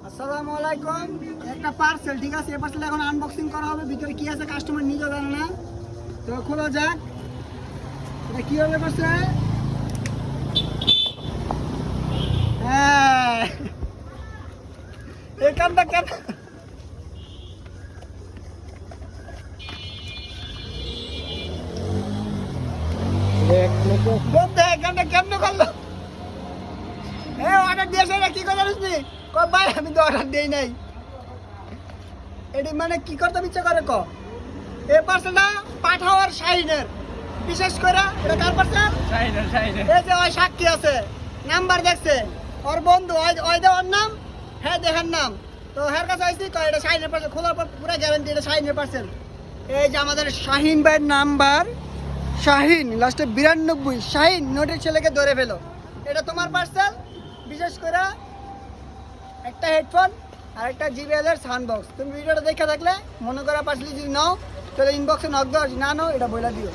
আসসালামু আলাইকুম। একটা পার্সেল, ঠিক আছে? এই পার্সেল এখন আনবক্সিং করা হবে। ভিতরে কি আছে কাস্টমার নিজে জানে না, তো খোলা যাক। এটা কি হবে পার্সেল? হ্যাঁ, এই কামটা কেন বন্ধু, এই কামটা কেমনে করলো? অর্ডার দিয়েছে, এটা কি কথা বুঝলি? ভাই আমি তো অর্ডার দিই নাই। এটি মানে কি করতে ইচ্ছে করে ক? এই পার্সেলটা পাঠাওয়ার শাহিনের, বিশেষ করে এটা কার পার্সেল? এই যে ওই সাক্ষী আছে, নাম্বার দেখছে, ওর বন্ধু ওই দেওয়ার নাম, হ্যাঁ দেখার নাম। তো হ্যার কাছে আইসি, তো এটা শাহিনের পার্সেল, খোলার পর পুরো গ্যারান্টি এটা শাহিনের পার্সেল। এই যে আমাদের শাহিন ভাইয়ের নাম্বার, শাহিন লাস্টে 92, শাহিন নোটের ছেলেকে ধরে ফেলো। এটা তোমার পার্সেল, বিশেষ করে একটা হেডফোন আর একটা JBL এর সাউন্ড বক্স। তুমি ভিডিওটা দেখে থাকলে মনে করা পার্সেল যদি নাও, তাহলে ইনবক্সে নক দাও, না নাও এটা বলে দিও।